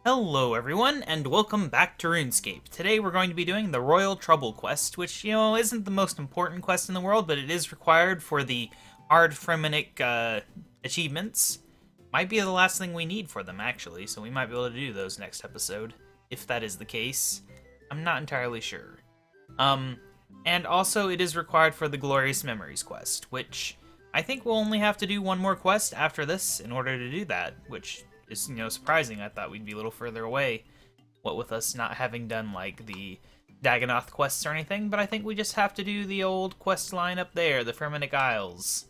Hello everyone, and welcome back to RuneScape. Today we're going to be doing the Royal Trouble quest, which, isn't the most important quest in the world, but it is required for the hard Fremennik achievements. Might be the last thing we need for them, actually, so we might be able to do those next episode, if that is the case. I'm not entirely sure. And also it is required for the Glorious Memories quest, which I think we'll only have to do one more quest after this in order to do that, which is, surprising. I thought we'd be a little further away, what with us not having done, like, the Dagannoth quests or anything, but I think we just have to do the old quest line up there, the Fremennik Isles,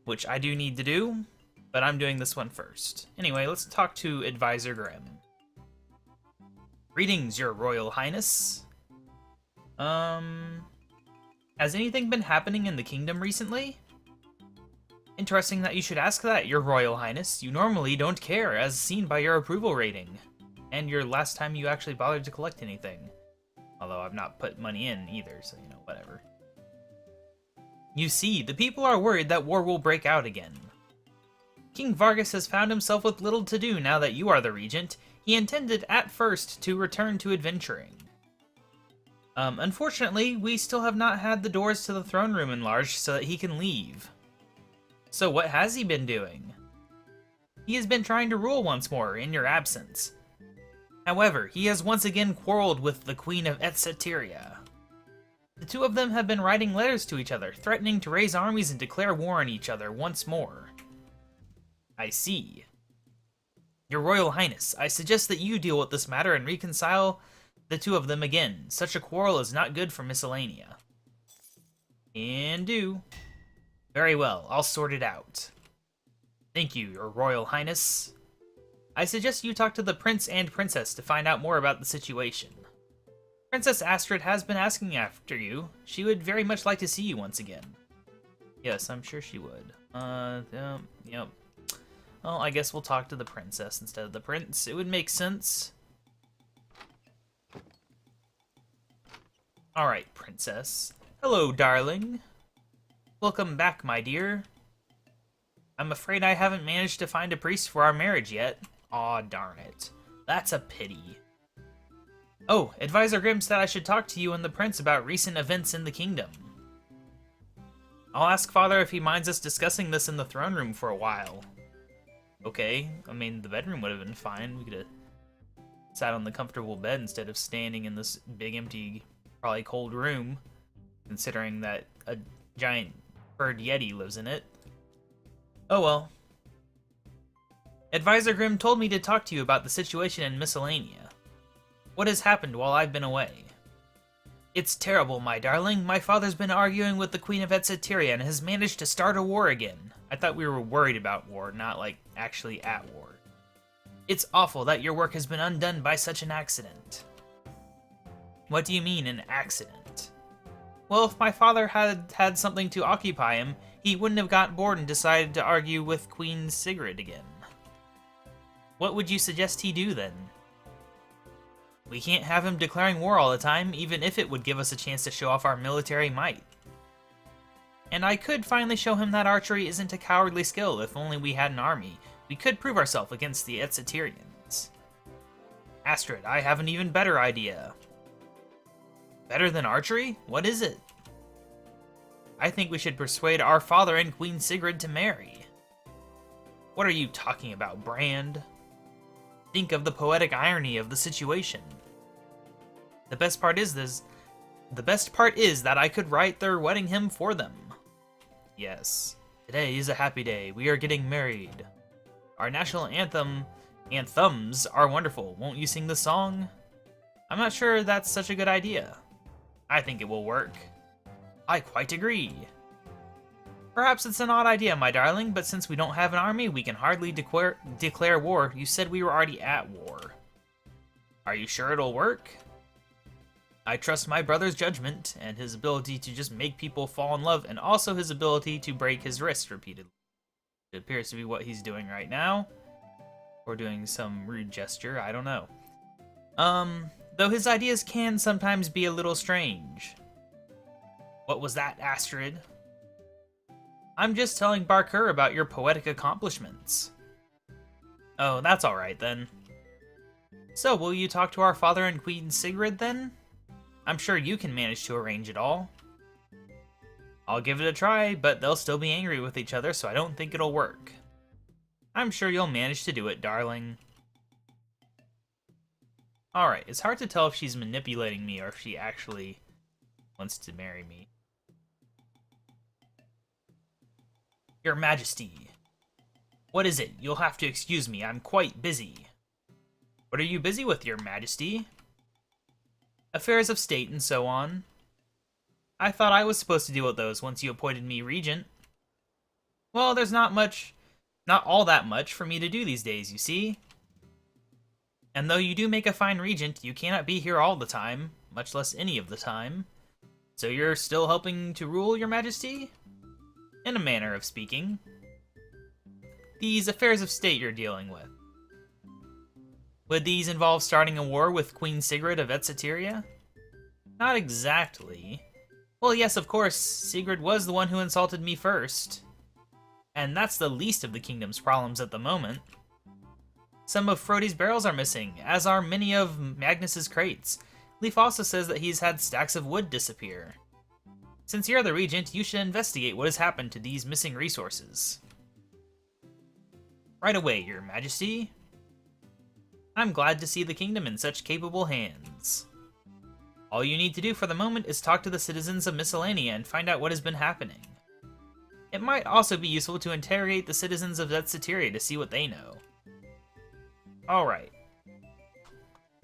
which I do need to do, but I'm doing this one first. Anyway, let's talk to Advisor Grimm. Greetings, Your Royal Highness. Has anything been happening in the kingdom recently? Interesting that you should ask that, Your Royal Highness. You normally don't care, as seen by your approval rating. And your last time you actually bothered to collect anything. Although I've not put money in either, so, whatever. You see, the people are worried that war will break out again. King Vargas has found himself with little to do now that you are the regent. He intended, at first, to return to adventuring. Unfortunately, we still have not had the doors to the throne room enlarged so that he can leave. So what has he been doing? He has been trying to rule once more, in your absence. However, he has once again quarreled with the Queen of Etseteria. The two of them have been writing letters to each other, threatening to raise armies and declare war on each other once more. I see. Your Royal Highness, I suggest that you deal with this matter and reconcile the two of them again. Such a quarrel is not good for Miscellanea. Can do. Very well, I'll sort it out. Thank you, Your Royal Highness. I suggest you talk to the Prince and Princess to find out more about the situation. Princess Astrid has been asking after you. She would very much like to see you once again. Yes, I'm sure she would. Yep. Well, I guess we'll talk to the Princess instead of the Prince. It would make sense. Alright, Princess. Hello, darling. Welcome back, my dear. I'm afraid I haven't managed to find a priest for our marriage yet. Aw, darn it. That's a pity. Oh, Advisor Grimm said I should talk to you and the prince about recent events in the kingdom. I'll ask Father if he minds us discussing this in the throne room for a while. Okay, I mean, the bedroom would have been fine. We could have sat on the comfortable bed instead of standing in this big, empty, probably cold room, considering that a giant bird yeti lives in it. Oh well. Advisor Grimm told me to talk to you about the situation in Miscellanea. What has happened while I've been away? It's terrible, my darling. My father's been arguing with the Queen of Etseteria and has managed to start a war again. I thought we were worried about war, not, like, actually at war. It's awful that your work has been undone by such an accident. What do you mean, an accident? Well, if my father had had something to occupy him, he wouldn't have got bored and decided to argue with Queen Sigrid again. What would you suggest he do, then? We can't have him declaring war all the time, even if it would give us a chance to show off our military might. And I could finally show him that archery isn't a cowardly skill. If only we had an army, we could prove ourselves against the Etseterians. Astrid, I have an even better idea. Better than archery? What is it? I think we should persuade our father and Queen Sigrid to marry. What are you talking about, Brand? Think of the poetic irony of the situation. The best part is that I could write their wedding hymn for them. Yes, today is a happy day. We are getting married. Our national anthems are wonderful. Won't you sing the song? I'm not sure that's such a good idea. I think it will work. I quite agree. Perhaps it's an odd idea, my darling, but since we don't have an army, we can hardly declare war. You said we were already at war. Are you sure it'll work? I trust my brother's judgment, and his ability to just make people fall in love, and also his ability to break his wrist repeatedly. It appears to be what he's doing right now. Or doing some rude gesture, I don't know. Though his ideas can sometimes be a little strange. What was that, Astrid? I'm just telling Barker about your poetic accomplishments. Oh, that's alright then. So, will you talk to our father and Queen Sigrid then? I'm sure you can manage to arrange it all. I'll give it a try, but they'll still be angry with each other, so I don't think it'll work. I'm sure you'll manage to do it, darling. Alright, it's hard to tell if she's manipulating me or if she actually wants to marry me. Your Majesty. What is it? You'll have to excuse me, I'm quite busy. What are you busy with, Your Majesty? Affairs of state and so on. I thought I was supposed to deal with those once you appointed me regent. Well, there's not all that much for me to do these days, you see. And though you do make a fine regent, you cannot be here all the time, much less any of the time. So you're still helping to rule, Your Majesty? In a manner of speaking. These affairs of state you're dealing with. Would these involve starting a war with Queen Sigrid of Etsateria? Not exactly. Well, yes, of course, Sigrid was the one who insulted me first. And that's the least of the kingdom's problems at the moment. Some of Frodi's barrels are missing, as are many of Magnus's crates. Leif also says that he's had stacks of wood disappear. Since you're the regent, you should investigate what has happened to these missing resources. Right away, Your Majesty. I'm glad to see the kingdom in such capable hands. All you need to do for the moment is talk to the citizens of Miscellanea and find out what has been happening. It might also be useful to interrogate the citizens of Etsateria to see what they know. Alright.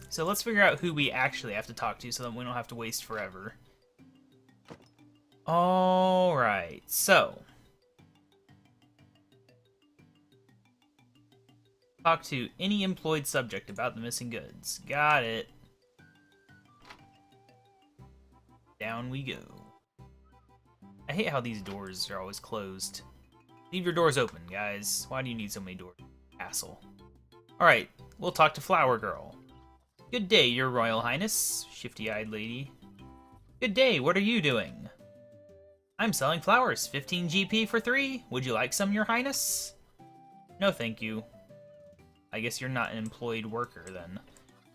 So let's figure out who we actually have to talk to so that we don't have to waste forever. Alright, so. Talk to any employed subject about the missing goods. Got it. Down we go. I hate how these doors are always closed. Leave your doors open, guys. Why do you need so many doors? Hassle. Alright, we'll talk to Flower Girl. Good day, Your Royal Highness, shifty-eyed lady. Good day, what are you doing? I'm selling flowers, 15 GP for 3. Would you like some, Your Highness? No, thank you. I guess you're not an employed worker, then.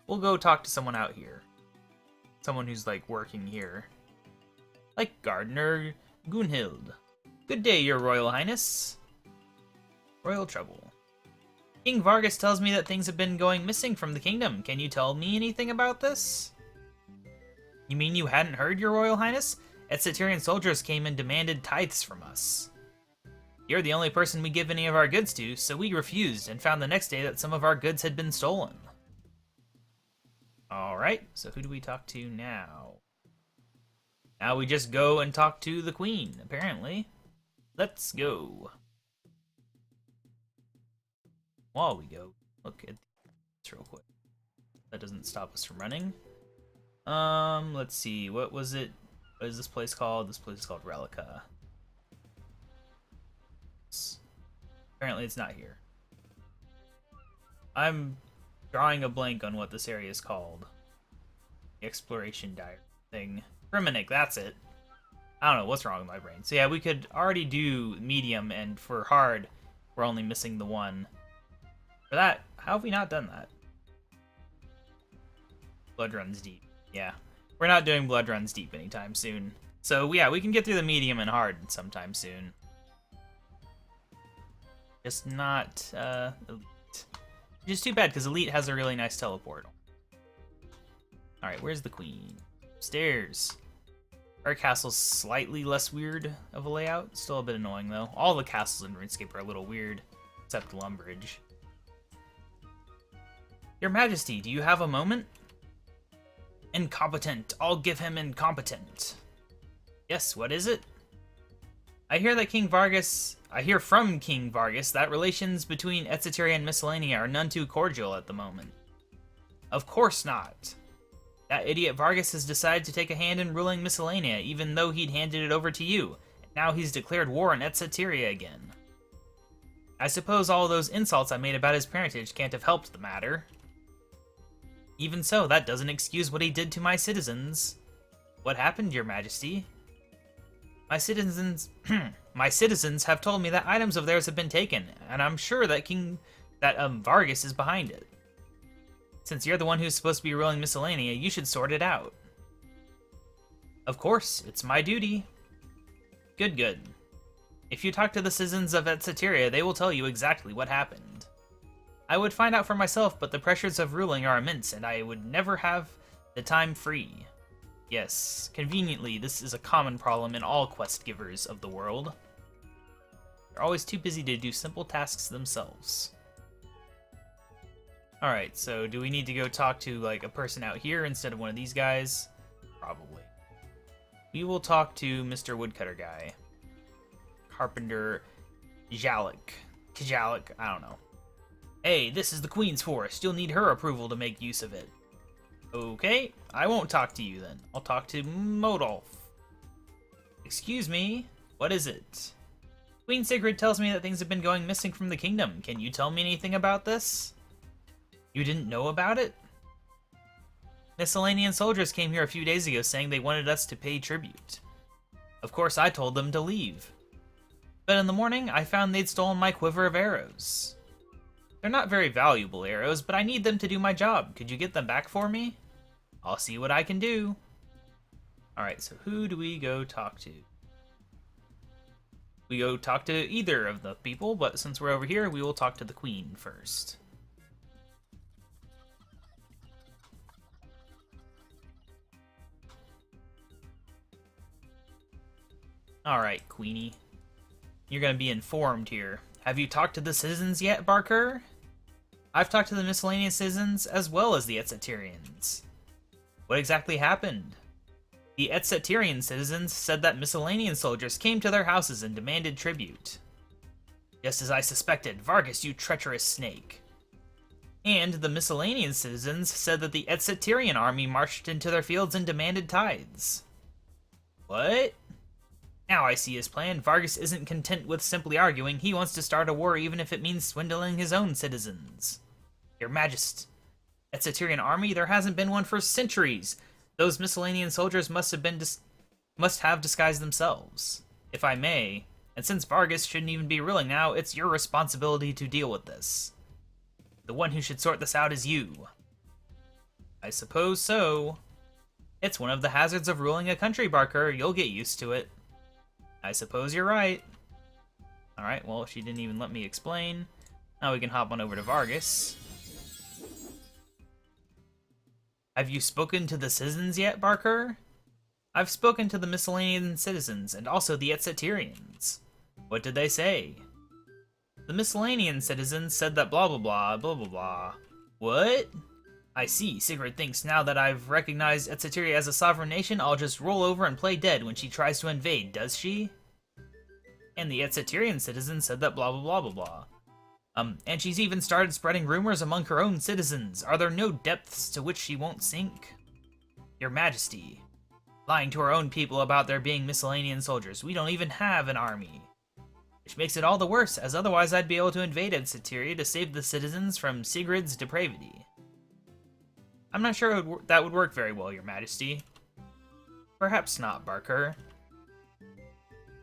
We'll go talk to someone out here. Someone who's, like, working here. Like Gardener Gunhild. Good day, Your Royal Highness. Royal trouble. King Vargas tells me that things have been going missing from the kingdom. Can you tell me anything about this? You mean you hadn't heard, Your Royal Highness? Etsaterian soldiers came and demanded tithes from us. You're the only person we give any of our goods to, so we refused and found the next day that some of our goods had been stolen. Alright, so who do we talk to now? Now we just go and talk to the queen, apparently. Let's go. While we go, look at this real quick. That doesn't stop us from running. Let's see, what was it? What is this place called? This place is called Relica. Apparently it's not here. I'm drawing a blank on what this area is called. The exploration diary thing. Griminic, that's it. I don't know what's wrong with my brain. So yeah, we could already do medium, and for hard, we're only missing the one. For that, how have we not done that? Blood runs deep. Yeah. We're not doing blood runs deep anytime soon. So yeah, we can get through the medium and hard sometime soon. Just not elite. Which is too bad, because elite has a really nice teleport. Alright, where's the queen? Upstairs. Our castle's slightly less weird of a layout. Still a bit annoying, though. All the castles in RuneScape are a little weird, except Lumbridge. Your Majesty, do you have a moment? Incompetent. I'll give him incompetent. Yes, what is it? I hear from King Vargas that relations between Etsateria and Miscellanea are none too cordial at the moment. Of course not. That idiot Vargas has decided to take a hand in ruling Miscellanea, even though he'd handed it over to you. Now he's declared war on Etsateria again. I suppose all those insults I made about his parentage can't have helped the matter. Even so, that doesn't excuse what he did to my citizens. What happened, Your Majesty? My citizens have told me that items of theirs have been taken, and I'm sure that Vargas is behind it. Since you're the one who's supposed to be ruling Miscellanea, you should sort it out. Of course, it's my duty. Good, good. If you talk to the citizens of Etceteria, they will tell you exactly what happened. I would find out for myself, but the pressures of ruling are immense, and I would never have the time free. Yes, conveniently, this is a common problem in all quest givers of the world. They're always too busy to do simple tasks themselves. Alright, so do we need to go talk to, like, a person out here instead of one of these guys? Probably. We will talk to Mr. Woodcutter guy. Carpenter Jalik. Kajalik, I don't know. Hey, this is the Queen's Forest. You'll need her approval to make use of it. Okay, I won't talk to you then. I'll talk to Modolf. Excuse me, what is it? Queen Sigrid tells me that things have been going missing from the kingdom. Can you tell me anything about this? You didn't know about it? Miscellanean soldiers came here a few days ago saying they wanted us to pay tribute. Of course, I told them to leave. But in the morning, I found they'd stolen my quiver of arrows. They're not very valuable arrows, but I need them to do my job. Could you get them back for me? I'll see what I can do. Alright, so who do we go talk to? We go talk to either of the people, but since we're over here, we will talk to the Queen first. Alright, Queenie. You're gonna be informed here. Have you talked to the citizens yet, Barker? I've talked to the miscellaneous citizens as well as the Etceterians. What exactly happened? The Etceterian citizens said that Miscellanean soldiers came to their houses and demanded tribute. Just as I suspected, Vargas, you treacherous snake. And the Miscellanean citizens said that the Etceterian army marched into their fields and demanded tithes. What? Now I see his plan. Vargas isn't content with simply arguing. He wants to start a war even if it means swindling his own citizens. Your Majesty, Etceterian army? There hasn't been one for centuries. Those Miscellanean soldiers must have disguised themselves. If I may, and since Vargas shouldn't even be ruling now, it's your responsibility to deal with this. The one who should sort this out is you. I suppose so. It's one of the hazards of ruling a country, Barker. You'll get used to it. I suppose you're right. Alright, well, she didn't even let me explain. Now we can hop on over to Vargas. Have you spoken to the citizens yet, Barker? I've spoken to the Miscellanean citizens, and also the Etceterians. What did they say? The Miscellanean citizens said that blah blah blah, blah blah blah. What? I see, Sigrid thinks now that I've recognized Etceteria as a sovereign nation, I'll just roll over and play dead when she tries to invade, does she? And the Etceterian citizens said that blah blah blah blah blah. And she's even started spreading rumors among her own citizens. Are there no depths to which she won't sink? Your Majesty, lying to our own people about there being Miscellanean soldiers. We don't even have an army. Which makes it all the worse, as otherwise I'd be able to invade Etceteria to save the citizens from Sigrid's depravity. I'm not sure that would work very well, Your Majesty. Perhaps not, Barker.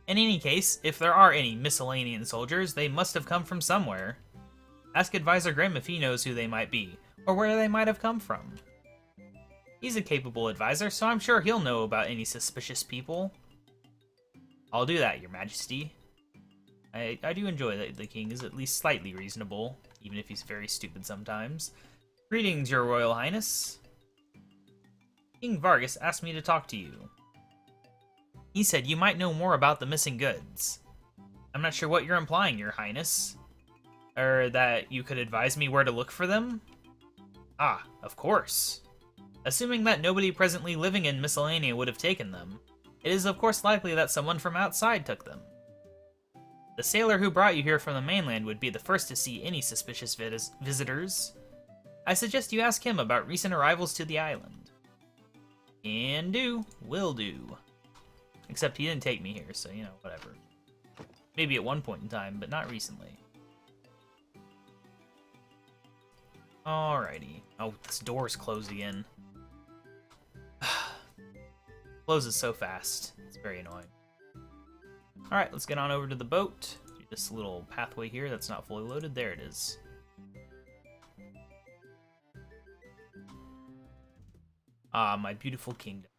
In any case, if there are any Miscellanean soldiers, they must have come from somewhere. Ask Advisor Grimm if he knows who they might be, or where they might have come from. He's a capable advisor, so I'm sure he'll know about any suspicious people. I'll do that, Your Majesty. I do enjoy that the king is at least slightly reasonable, even if he's very stupid sometimes. Greetings, Your Royal Highness. King Vargas asked me to talk to you. He said you might know more about the missing goods. I'm not sure what you're implying, Your Highness. Or that you could advise me where to look for them? Ah, of course. Assuming that nobody presently living in Miscellanea would have taken them, it is of course likely that someone from outside took them. The sailor who brought you here from the mainland would be the first to see any suspicious visitors. I suggest you ask him about recent arrivals to the island. Can do. Will do. Except he didn't take me here, so, you know, whatever. Maybe at one point in time, but not recently. Alrighty. Oh, this door's closed again. Closes so fast. It's very annoying. Alright, let's get on over to the boat. Through this little pathway here that's not fully loaded. There it is. Ah, my beautiful kingdom.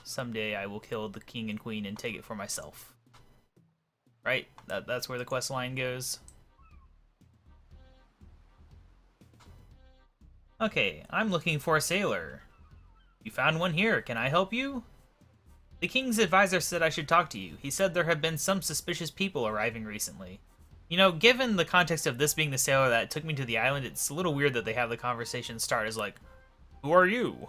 Someday I will kill the king and queen and take it for myself. Right? That's where the quest line goes. Okay, I'm looking for a sailor. You found one here. Can I help you? The king's advisor said I should talk to you. He said there have been some suspicious people arriving recently. You know, given the context of this being the sailor that took me to the island, it's a little weird that they have the conversation start as like, who are you?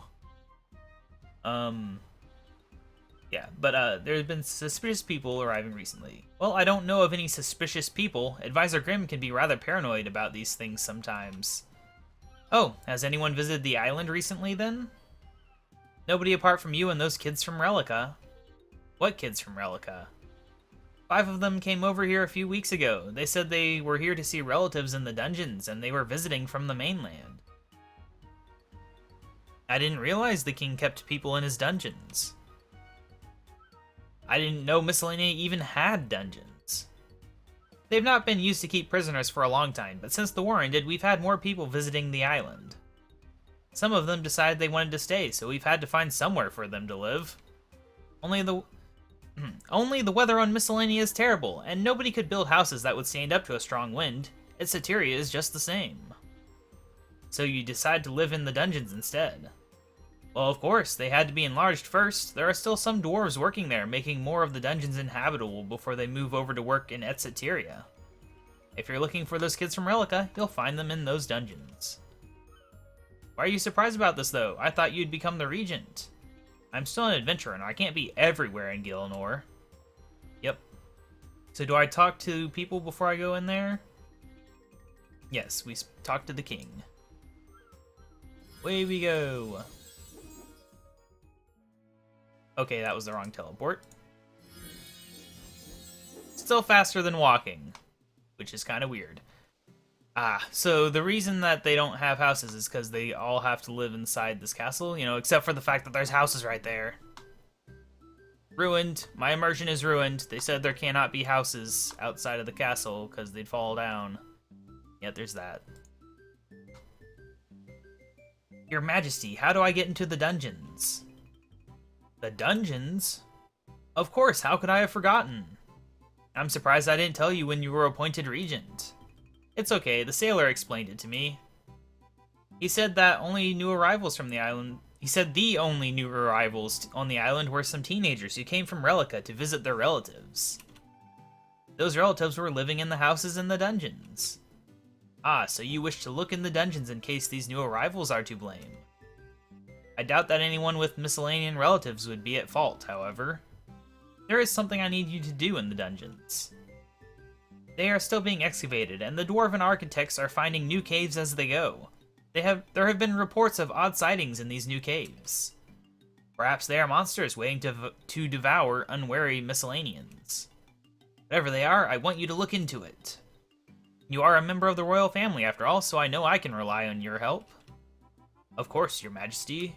Yeah, but there's been suspicious people arriving recently. Well, I don't know of any suspicious people. Advisor Grimm can be rather paranoid about these things sometimes. Oh, has anyone visited the island recently then? Nobody apart from you and those kids from Relica. What kids from Relica? 5 of them came over here a few weeks ago. They said they were here to see relatives in the dungeons, and they were visiting from the mainland. I didn't realize the king kept people in his dungeons. I didn't know Miscellanea even had dungeons. They've not been used to keep prisoners for a long time, but since the war ended, we've had more people visiting the island. Some of them decided they wanted to stay, so we've had to find somewhere for them to live. Only the weather on Miscellanea is terrible, and nobody could build houses that would stand up to a strong wind. Etceteria is just the same. So you decide to live in the dungeons instead. Well, of course, they had to be enlarged first. There are still some dwarves working there, making more of the dungeons inhabitable before they move over to work in Etceteria. If you're looking for those kids from Relica, you'll find them in those dungeons. Why are you surprised about this, though? I thought you'd become the regent. I'm still an adventurer, and I can't be everywhere in Gielinor. Yep. So do I talk to people before I go in there? Yes, we talk to the king. Away we go. Okay, that was the wrong teleport. Still faster than walking, which is kind of weird. So the reason that they don't have houses is because they all have to live inside this castle, you know, except for the fact that there's houses right there. Ruined. My immersion is ruined. They said there cannot be houses outside of the castle because they'd fall down. Yeah, there's that. Your Majesty, how do I get into the dungeons? The dungeons? Of course, how could I have forgotten? I'm surprised I didn't tell you when you were appointed regent. It's okay, the sailor explained it to me. He said that only new arrivals from the island... He said the only new arrivals on the island were some teenagers who came from Relica to visit their relatives. Those relatives were living in the houses in the dungeons. Ah, so you wish to look in the dungeons in case these new arrivals are to blame. I doubt that anyone with Miscellanean relatives would be at fault, however. There is something I need you to do in the dungeons. They are still being excavated, and the dwarven architects are finding new caves as they go. There have been reports of odd sightings in these new caves. Perhaps they are monsters waiting to devour unwary Miscellaneans. Whatever they are, I want you to look into it. You are a member of the royal family, after all, so I know I can rely on your help. Of course, Your Majesty.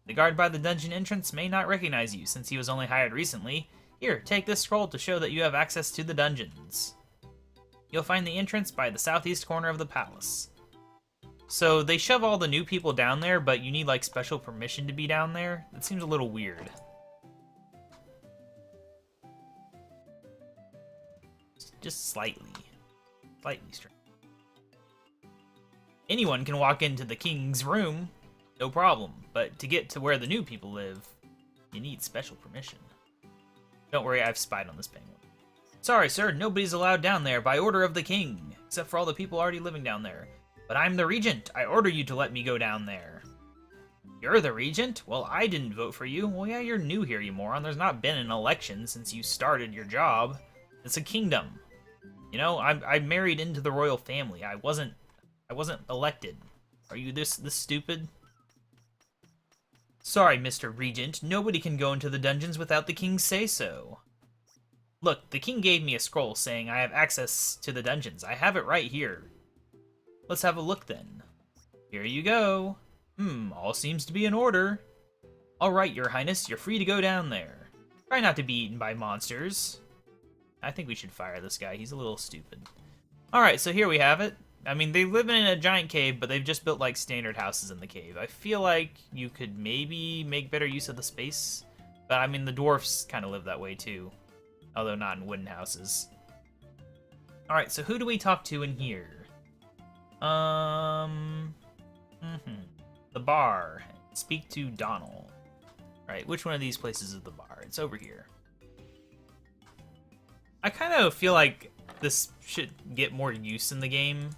The guard by the dungeon entrance may not recognize you, since he was only hired recently. Here, take this scroll to show that you have access to the dungeons. You'll find the entrance by the southeast corner of the palace. So they shove all the new people down there, but you need like special permission to be down there? That seems a little weird. Just slightly. Slightly strange. Anyone can walk into the king's room, no problem. But to get to where the new people live, you need special permission. Don't worry, I've spied on this penguin. Sorry, sir, nobody's allowed down there by order of the king, except for all the people already living down there. But I'm the regent. I order you to let me go down there. You're the regent? Well, I didn't vote for you. Well, yeah, you're new here, you moron. There's not been an election since you started your job. It's a kingdom. You know, I married into the royal family. I wasn't elected. Are you this stupid? Sorry, Mr. Regent. Nobody can go into the dungeons without the king's say-so. Look, the king gave me a scroll saying I have access to the dungeons. I have it right here. Let's have a look then. Here you go. All seems to be in order. Alright, Your Highness, you're free to go down there. Try not to be eaten by monsters. I think we should fire this guy. He's a little stupid. Alright, so here we have it. I mean, they live in a giant cave, but they've just built, like, standard houses in the cave. I feel like you could maybe make better use of the space. But, I mean, the dwarfs kind of live that way, too. Although not in wooden houses. Alright, so who do we talk to in here? The bar. Speak to Donald. Right, which one of these places is the bar? It's over here. I kind of feel like this should get more use in the game.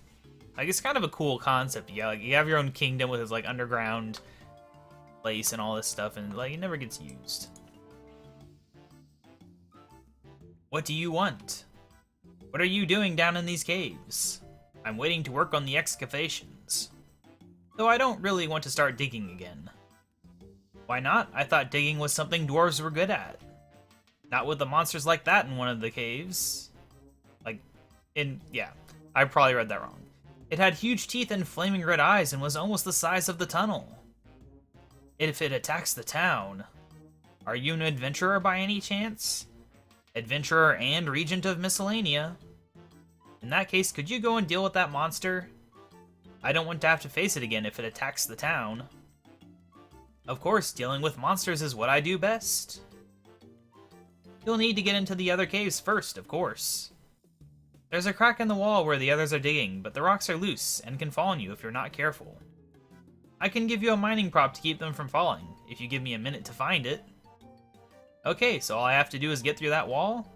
Like, it's kind of a cool concept. Yeah, like, you have your own kingdom with its, like, underground place and all this stuff, and, like, it never gets used. What do you want? What are you doing down in these caves? I'm waiting to work on the excavations. Though I don't really want to start digging again. Why not? I thought digging was something dwarves were good at. Not with the monsters like that in one of the caves. Yeah, I probably read that wrong. It had huge teeth and flaming red eyes and was almost the size of the tunnel. If it attacks the town. Are you an adventurer by any chance? Adventurer and regent of Miscellanea. In that case, could you go and deal with that monster? I don't want to have to face it again if it attacks the town. Of course, dealing with monsters is what I do best. You'll need to get into the other caves first, of course. There's a crack in the wall where the others are digging, but the rocks are loose and can fall on you if you're not careful. I can give you a mining prop to keep them from falling, if you give me a minute to find it. Okay, so all I have to do is get through that wall?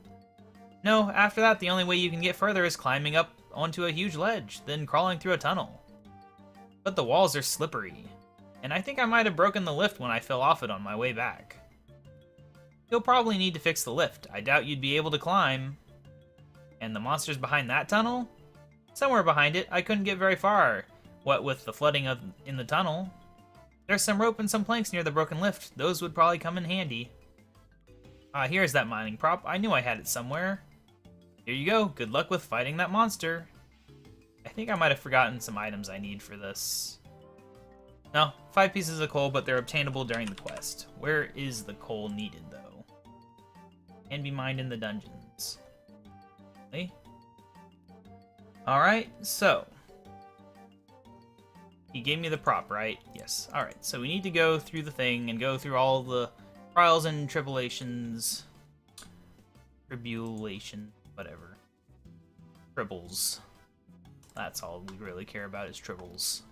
No, after that the only way you can get further is climbing up onto a huge ledge, then crawling through a tunnel. But the walls are slippery, and I think I might have broken the lift when I fell off it on my way back. You'll probably need to fix the lift. I doubt you'd be able to climb. And the monsters behind that tunnel? Somewhere behind it, I couldn't get very far, what with the flooding in the tunnel. There's some rope and some planks near the broken lift. Those would probably come in handy. Ah, here's that mining prop. I knew I had it somewhere. Here you go. Good luck with fighting that monster. I think I might have forgotten some items I need for this. No, 5 pieces of coal, but they're obtainable during the quest. Where is the coal needed, though? Can be mined in the dungeons. Okay. Alright, so. He gave me the prop, right? Yes. Alright, so we need to go through the thing and go through all the trials and tribulations. Tribulation, whatever. Tribbles. That's all we really care about is tribbles.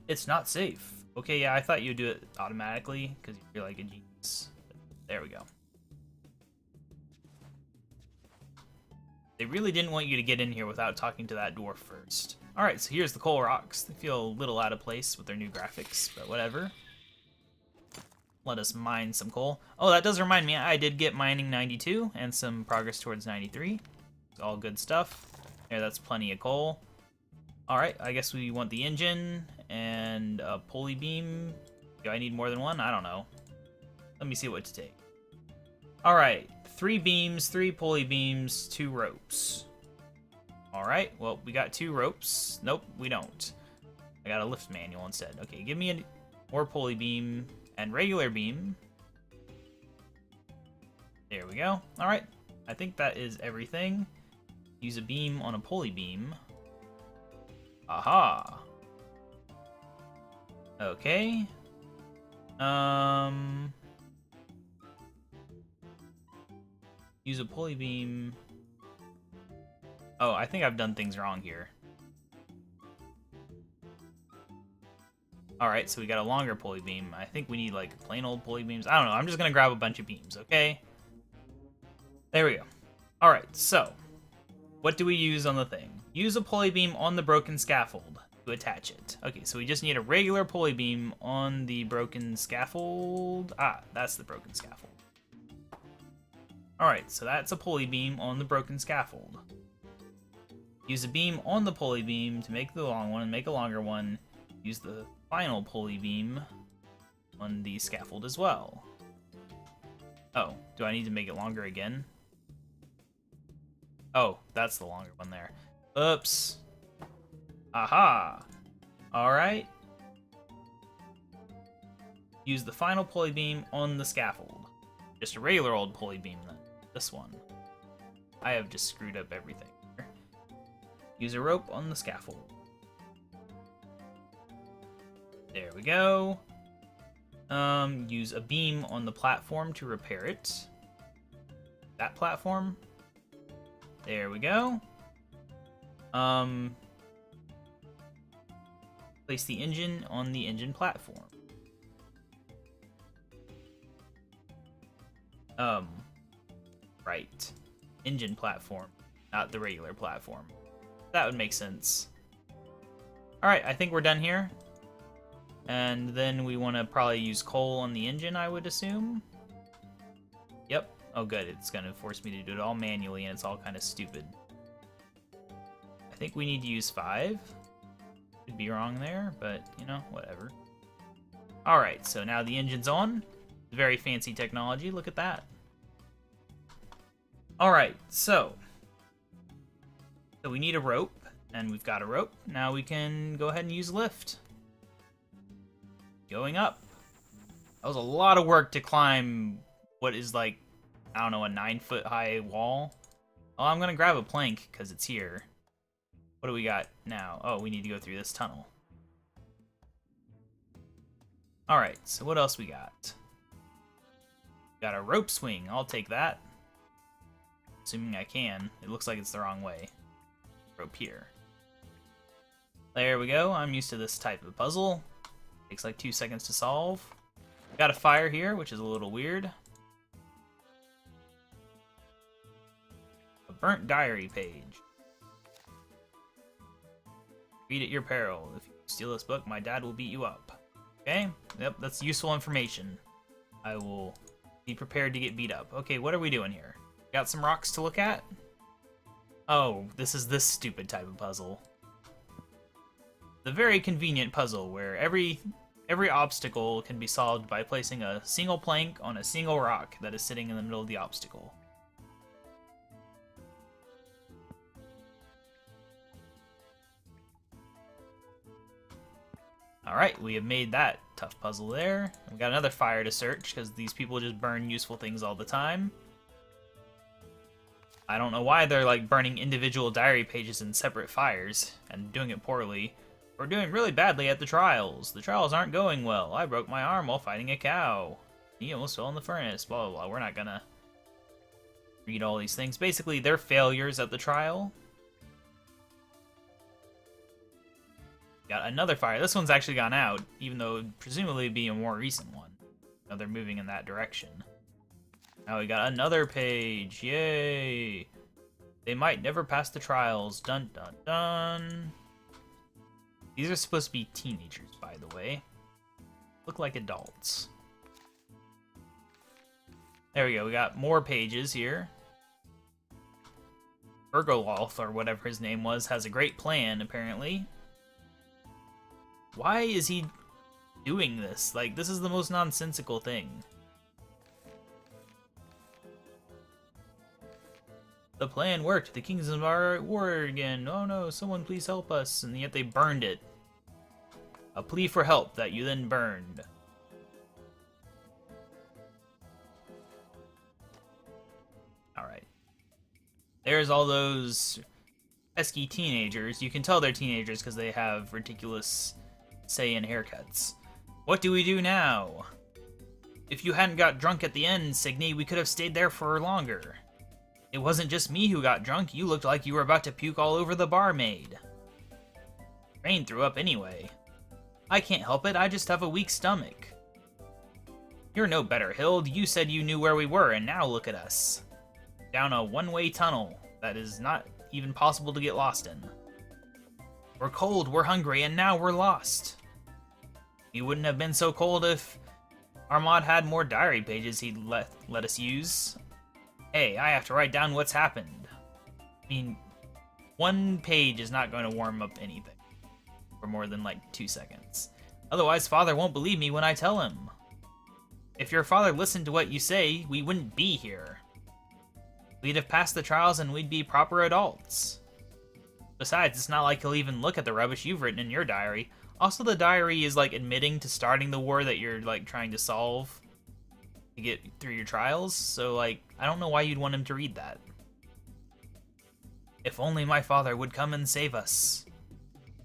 It's not safe. Okay, yeah, I thought you'd do it automatically, because you're like a genius. But there we go. They really didn't want you to get in here without talking to that dwarf first. Alright, so here's the coal rocks. They feel a little out of place with their new graphics, but whatever. Let us mine some coal. Oh, that does remind me, I did get mining 92 and some progress towards 93. It's all good stuff. There, that's plenty of coal. Alright, I guess we want the engine and a pulley beam. Do I need more than one? I don't know. Let me see what to take. Alright, 3 beams, 3 pulley beams, 2 ropes. Alright, well, we got 2 ropes. Nope, we don't. I got a lift manual instead. Okay, give me a more pulley beam and regular beam. There we go. Alright, I think that is everything. Use a beam on a pulley beam. Aha! Okay. Use a pulley beam. Oh, I think I've done things wrong here. Alright, so we got a longer pulley beam. I think we need, like, plain old pulley beams. I don't know. I'm just gonna grab a bunch of beams, okay? There we go. Alright, so. What do we use on the thing? Use a pulley beam on the broken scaffold to attach it. Okay, so we just need a regular pulley beam on the broken scaffold. Ah, that's the broken scaffold. Alright, so that's a pulley beam on the broken scaffold. Use a beam on the pulley beam to make the long one, make a longer one. Use the final pulley beam on the scaffold as well. Oh, do I need to make it longer again? Oh, that's the longer one there. Oops. Aha! Alright. Use the final pulley beam on the scaffold. Just a regular old pulley beam then. This one. I have just screwed up everything here. Use a rope on the scaffold. There we go. Use a beam on the platform to repair it. That platform. There we go. Place the engine on the engine platform. Right. Engine platform, not the regular platform. That would make sense. Alright, I think we're done here. And then we want to probably use coal on the engine, I would assume. Yep. Oh, good. It's going to force me to do it all manually, and it's all kind of stupid. I think we need to use 5. Could be wrong there, but, you know, whatever. Alright, so now the engine's on. Very fancy technology. Look at that. Alright, so we need a rope, and we've got a rope. Now we can go ahead and use lift. Going up. That was a lot of work to climb what is like, I don't know, a 9-foot high wall. Oh, I'm gonna grab a plank because it's here. What do we got now? Oh, we need to go through this tunnel. Alright, so what else we got? Got a rope swing. I'll take that. Assuming I can. It looks like it's the wrong way. Rope here. There we go. I'm used to this type of puzzle. Takes like 2 seconds to solve. Got a fire here, which is a little weird. A burnt diary page. Read at your peril. If you steal this book, my dad will beat you up. Okay? Yep, that's useful information. I will be prepared to get beat up. Okay, what are we doing here? Got some rocks to look at? Oh, this is this stupid type of puzzle. The very convenient puzzle where every obstacle can be solved by placing a single plank on a single rock that is sitting in the middle of the obstacle. Alright, we have made that tough puzzle there. We've got another fire to search, because these people just burn useful things all the time. I don't know why they're like burning individual diary pages in separate fires, and doing it poorly. We're doing really badly at the trials. The trials aren't going well. I broke my arm while fighting a cow. He almost fell in the furnace, blah blah blah. We're not gonna read all these things. Basically, they're failures at the trial. Got another fire. This one's actually gone out, even though it would presumably be a more recent one. Now they're moving in that direction. Now we got another page. Yay! They might never pass the trials. Dun dun dun. These are supposed to be teenagers, by the way. Look like adults. There we go. We got more pages here. Ergololf, or whatever his name was, has a great plan, apparently. Why is he doing this? Like, this is the most nonsensical thing. The plan worked. The kings are at war again. Oh no, someone please help us. And yet they burned it. A plea for help that you then burned. Alright. There's all those pesky teenagers. You can tell they're teenagers because they have ridiculous say-in haircuts. What do we do now? If you hadn't got drunk at the end, Signy, we could have stayed there for longer. It wasn't just me who got drunk. You looked like you were about to puke all over the barmaid. Rain threw up anyway. I can't help it. I just have a weak stomach. You're no better, Hild. You said you knew where we were, and now look at us. Down a one-way tunnel that is not even possible to get lost in. We're cold, we're hungry, and now we're lost. We wouldn't have been so cold if Armand had more diary pages he'd let us use. Hey, I have to write down what's happened. I mean, one page is not going to warm up anything for more than like 2 seconds. Otherwise, Father won't believe me when I tell him. If your father listened to what you say, we wouldn't be here. We'd have passed the trials and we'd be proper adults. Besides, it's not like he'll even look at the rubbish you've written in your diary. Also, the diary is like admitting to starting the war that you're like trying to solve to get through your trials, so like, I don't know why you'd want him to read that. If only my father would come and save us.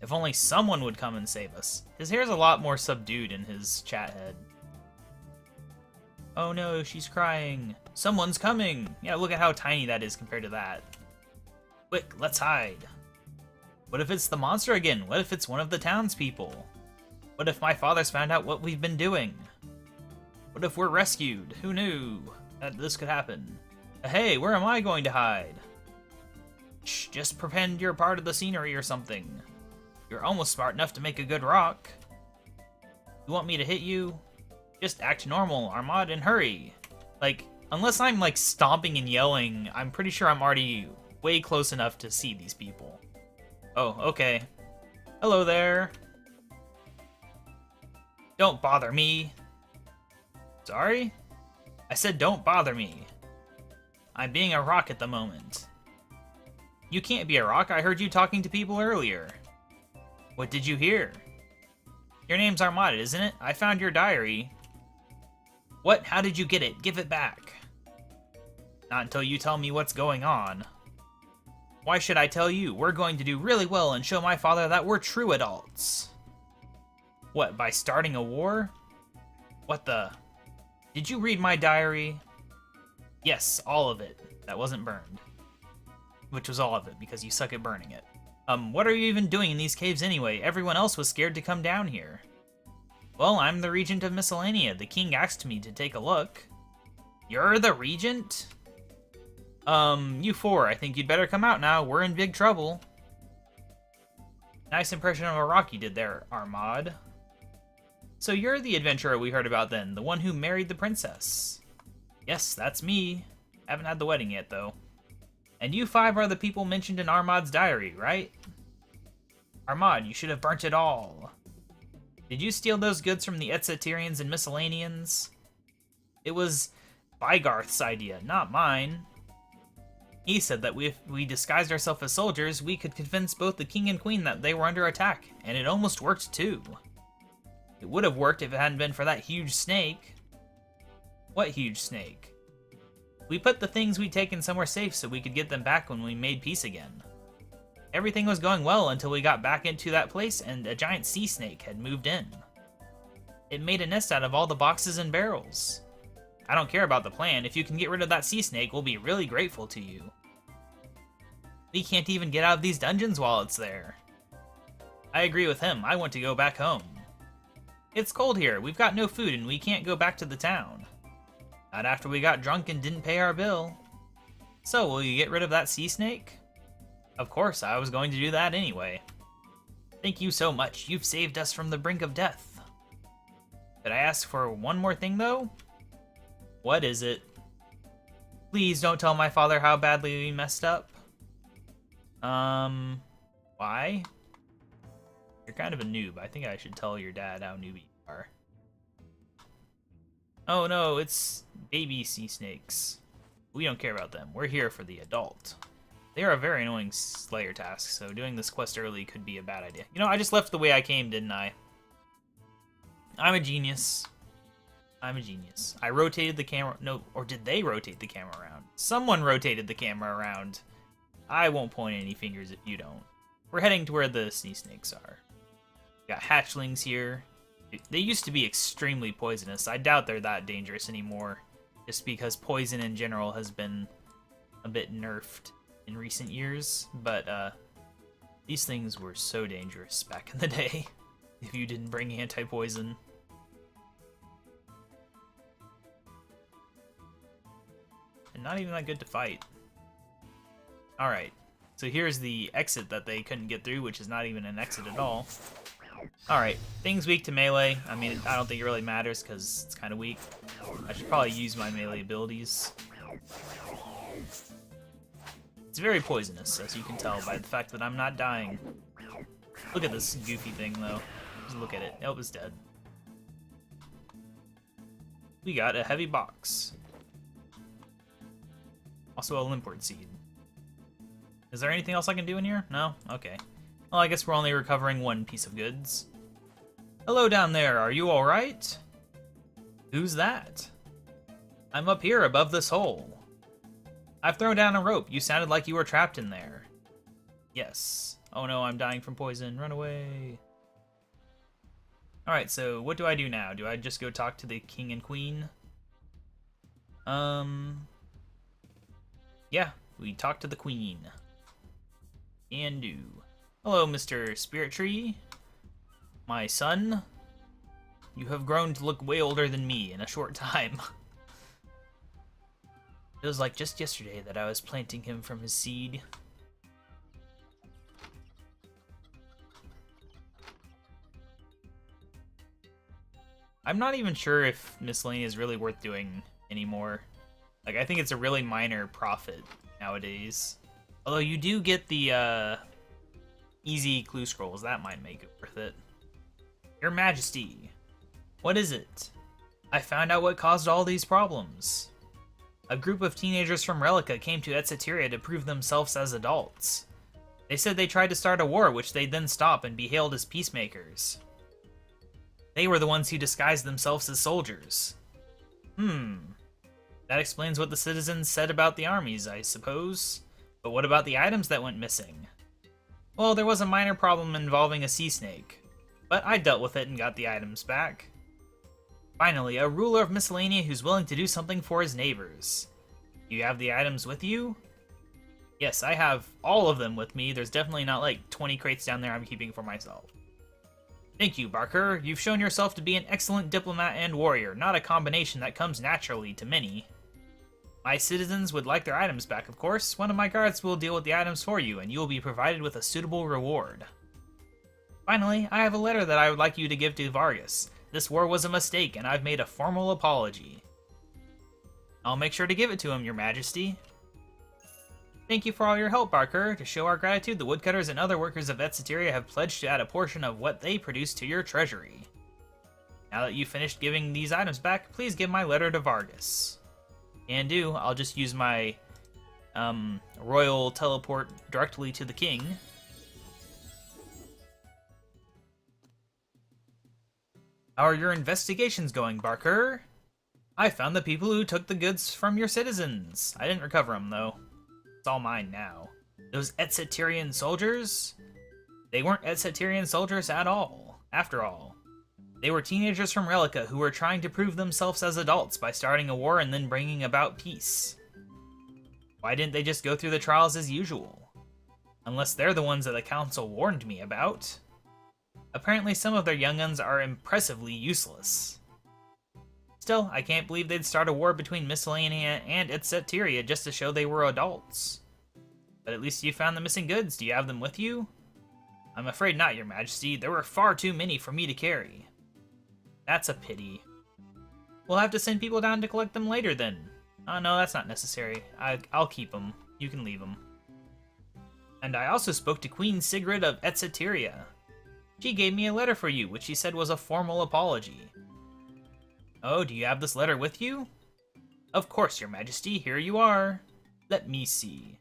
If only someone would come and save us. His hair's a lot more subdued in his chat head. Oh no, she's crying. Someone's coming! Yeah, look at how tiny that is compared to that. Quick, let's hide. What if it's the monster again? What if it's one of the townspeople? What if my father's found out what we've been doing? What if we're rescued? Who knew that this could happen? Hey, where am I going to hide? Shh, just pretend you're part of the scenery or something. You're almost smart enough to make a good rock. You want me to hit you? Just act normal, Armad, and hurry. Like, unless I'm like stomping and yelling, I'm pretty sure I'm already way close enough to see these people. Oh, okay. Hello there. Don't bother me. Sorry? I said don't bother me. I'm being a rock at the moment. You can't be a rock. I heard you talking to people earlier. What did you hear? Your name's Armada, isn't it? I found your diary. What? How did you get it? Give it back. Not until you tell me what's going on. Why should I tell you? We're going to do really well and show my father that we're true adults. What, by starting a war? What the? Did you read my diary? Yes, all of it. That wasn't burned. Which was all of it, because you suck at burning it. What are you even doing in these caves anyway? Everyone else was scared to come down here. Well, I'm the Regent of Miscellanea. The king asked me to take a look. You're the Regent? You four, I think you'd better come out now. We're in big trouble. Nice impression of a rock you did there, Armad. So you're the adventurer we heard about then, the one who married the princess. Yes, that's me. Haven't had the wedding yet, though. And you five are the people mentioned in Armad's diary, right? Armad, you should have burnt it all. Did you steal those goods from the Etzetirians and Miscellaneans? It was Bygarth's idea, not mine. He said that if we disguised ourselves as soldiers, we could convince both the king and queen that they were under attack, and it almost worked too. It would have worked if it hadn't been for that huge snake. What huge snake? We put the things we'd taken somewhere safe so we could get them back when we made peace again. Everything was going well until we got back into that place and a giant sea snake had moved in. It made a nest out of all the boxes and barrels. I don't care about the plan. If you can get rid of that sea snake, we'll be really grateful to you. We can't even get out of these dungeons while it's there. I agree with him. I want to go back home. It's cold here. We've got no food and we can't go back to the town. Not after we got drunk and didn't pay our bill. So, will you get rid of that sea snake? Of course, I was going to do that anyway. Thank you so much. You've saved us from the brink of death. Could I ask for one more thing, though? What is it? Please don't tell my father how badly we messed up. Why? You're kind of a noob. I think I should tell your dad how newbie you are. Oh no, it's baby sea snakes. We don't care about them. We're here for the adult. They are a very annoying slayer task, so doing this quest early could be a bad idea. You know, I just left the way I came, didn't I? I'm a genius. I'm a genius. I rotated the camera. No, or did they rotate the camera around? Someone rotated the camera around. I won't point any fingers if you don't. We're heading to where the sea snakes are. We got hatchlings here. They used to be extremely poisonous. I doubt they're that dangerous anymore, just because poison in general has been a bit nerfed in recent years. But these things were so dangerous back in the day if you didn't bring anti-poison. And not even that good to fight. Alright, so here's the exit that they couldn't get through, which is not even an exit at all. Alright, things weak to melee. I mean, I don't think it really matters because it's kind of weak. I should probably use my melee abilities. It's very poisonous, as you can tell by the fact that I'm not dying. Look at this goofy thing, though. Just look at it. Oh, it's dead. We got a heavy box. Also a limpwort seed. Is there anything else I can do in here? No? Okay. Well, I guess we're only recovering one piece of goods. Hello down there, are you alright? Who's that? I'm up here above this hole. I've thrown down a rope. You sounded like you were trapped in there. Yes. Oh no, I'm dying from poison. Run away. Alright, so what do I do now? Do I just go talk to the king and queen? Yeah, we talk to the queen. Can do. Hello, Mr. Spirit Tree. My son. You have grown to look way older than me in a short time. It was like just yesterday that I was planting him from his seed. I'm not even sure if Miscellania is really worth doing anymore. Like, I think it's a really minor profit nowadays. Although you do get the easy clue scrolls, that might make it worth it. Your Majesty, what is it? I found out what caused all these problems. A group of teenagers from Relica came to Etceteria to prove themselves as adults. They said they tried to start a war, which they'd then stop and be hailed as peacemakers. They were the ones who disguised themselves as soldiers. That explains what the citizens said about the armies, I suppose. But what about the items that went missing? Well, there was a minor problem involving a sea snake, but I dealt with it and got the items back. Finally, a ruler of Miscellania who's willing to do something for his neighbors. Do you have the items with you? Yes, I have all of them with me. There's definitely not like 20 crates down there I'm keeping for myself. Thank you, Barker. You've shown yourself to be an excellent diplomat and warrior, not a combination that comes naturally to many. My citizens would like their items back, of course. One of my guards will deal with the items for you, and you will be provided with a suitable reward. Finally, I have a letter that I would like you to give to Vargas. This war was a mistake, and I've made a formal apology. I'll make sure to give it to him, Your Majesty. Thank you for all your help, Barker. To show our gratitude, the woodcutters and other workers of Etceteria have pledged to add a portion of what they produce to your treasury. Now that you've finished giving these items back, please give my letter to Vargas. Can do. I'll just use my royal teleport directly to the king. How are your investigations going, Barker? I found the people who took the goods from your citizens. I didn't recover them, though. It's all mine now. Those Etceterian soldiers? They weren't Etceterian soldiers at all, after all. They were teenagers from Relica who were trying to prove themselves as adults by starting a war and then bringing about peace. Why didn't they just go through the trials as usual? Unless they're the ones that the council warned me about. Apparently some of their young'uns are impressively useless. Still, I can't believe they'd start a war between Miscellania and Etceteria just to show they were adults. But at least you found the missing goods. Do you have them with you? I'm afraid not, Your Majesty. There were far too many for me to carry. That's a pity. We'll have to send people down to collect them later then. Oh no, that's not necessary. I'll keep them. You can leave them. And I also spoke to Queen Sigrid of Etceteria. She gave me a letter for you, which she said was a formal apology. Oh, do you have this letter with you? Of course, Your Majesty. Here you are. Let me see.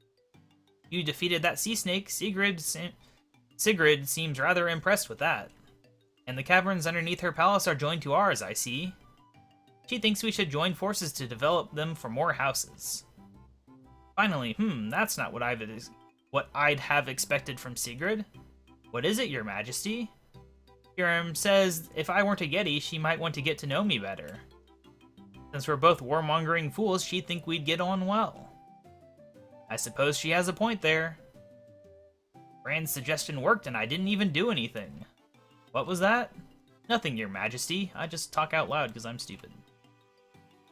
You defeated that sea snake. Sigrid seems rather impressed with that. And the caverns underneath her palace are joined to ours, I see. She thinks we should join forces to develop them for more houses. Finally, that's not what I'd have expected from Sigrid. What is it, Your Majesty? Hiram says if I weren't a Yeti, she might want to get to know me better. Since we're both warmongering fools, she'd think we'd get on well. I suppose she has a point there. Brand's suggestion worked and I didn't even do anything. What was that? Nothing, Your Majesty. I just talk out loud because I'm stupid.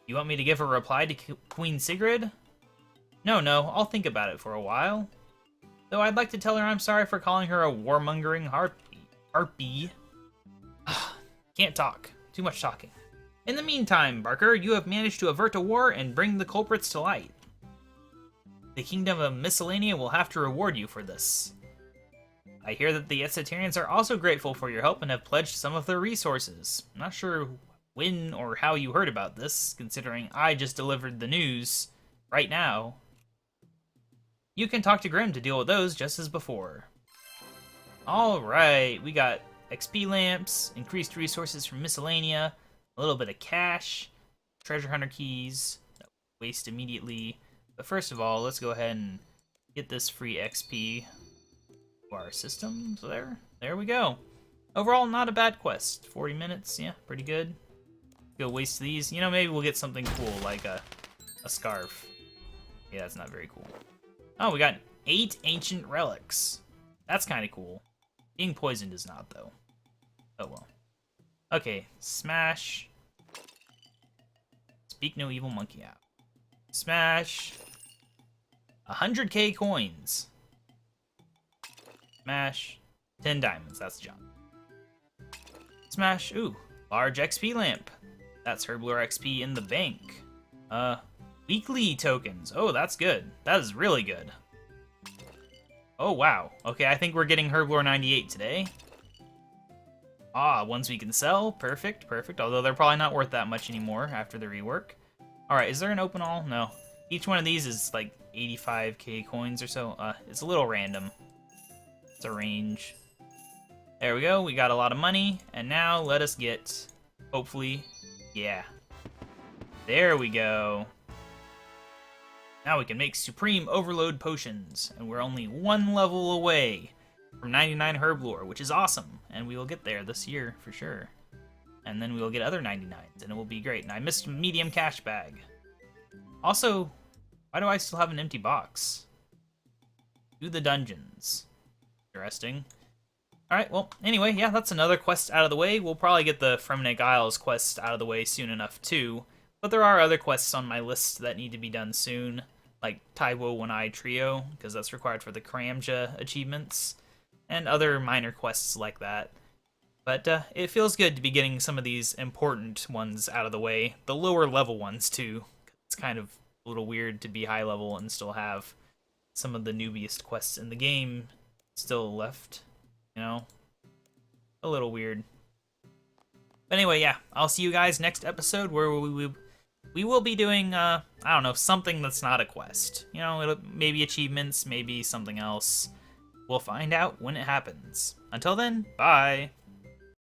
You want me to give a reply to Queen Sigrid? No, I'll think about it for a while. Though I'd like to tell her I'm sorry for calling her a warmongering harpy. Can't talk. Too much talking. In the meantime, Barker, you have managed to avert a war and bring the culprits to light. The Kingdom of Miscellania will have to reward you for this. I hear that the Etceterians are also grateful for your help and have pledged some of their resources. I'm not sure when or how you heard about this, considering I just delivered the news right now. You can talk to Grim to deal with those just as before. Alright, we got XP lamps, increased resources from Miscellania, a little bit of cash, treasure hunter keys, waste immediately. But first of all, let's go ahead and get this free XP. our systems there. There we go. Overall, not a bad quest. 40 minutes, yeah, pretty good. Go waste these. You know, maybe we'll get something cool like a scarf. Yeah, that's not very cool. Oh, we got 8 ancient relics. That's kind of cool. Being poisoned is not, though. Oh, well. Okay, smash. Speak no evil monkey out. Smash. 100k coins. Smash. 10 diamonds, that's the job. Smash. Ooh, large XP lamp. That's Herblore XP in the bank. Weekly tokens. Oh, that's good. That is really good. Oh, wow. Okay, I think we're getting Herblore 98 today. Ah, ones we can sell. Perfect, perfect. Although they're probably not worth that much anymore after the rework. Alright, is there an open all? No. Each one of these is like 85k coins or so. It's a little random. It's a range. There we go. We got a lot of money. And now let us get, hopefully, yeah. There we go. Now we can make Supreme Overload Potions. And we're only 1 level away from 99 Herblore, which is awesome. And we will get there this year for sure. And then we will get other 99s, and it will be great. And I missed medium cash bag. Also, why do I still have an empty box? Do the dungeons. Interesting. Alright, well, anyway, yeah, that's another quest out of the way. We'll probably get the Fremnic Isles quest out of the way soon enough, too. But there are other quests on my list that need to be done soon, like Taiwo One-Eye Trio, because that's required for the Karamja achievements, and other minor quests like that. But it feels good to be getting some of these important ones out of the way. The lower level ones, too. It's kind of a little weird to be high level and still have some of the newbiest quests in the game still left. You know? A little weird. But anyway, yeah. I'll see you guys next episode where we will be doing, I don't know, something that's not a quest. You know, maybe achievements, maybe something else. We'll find out when it happens. Until then, bye!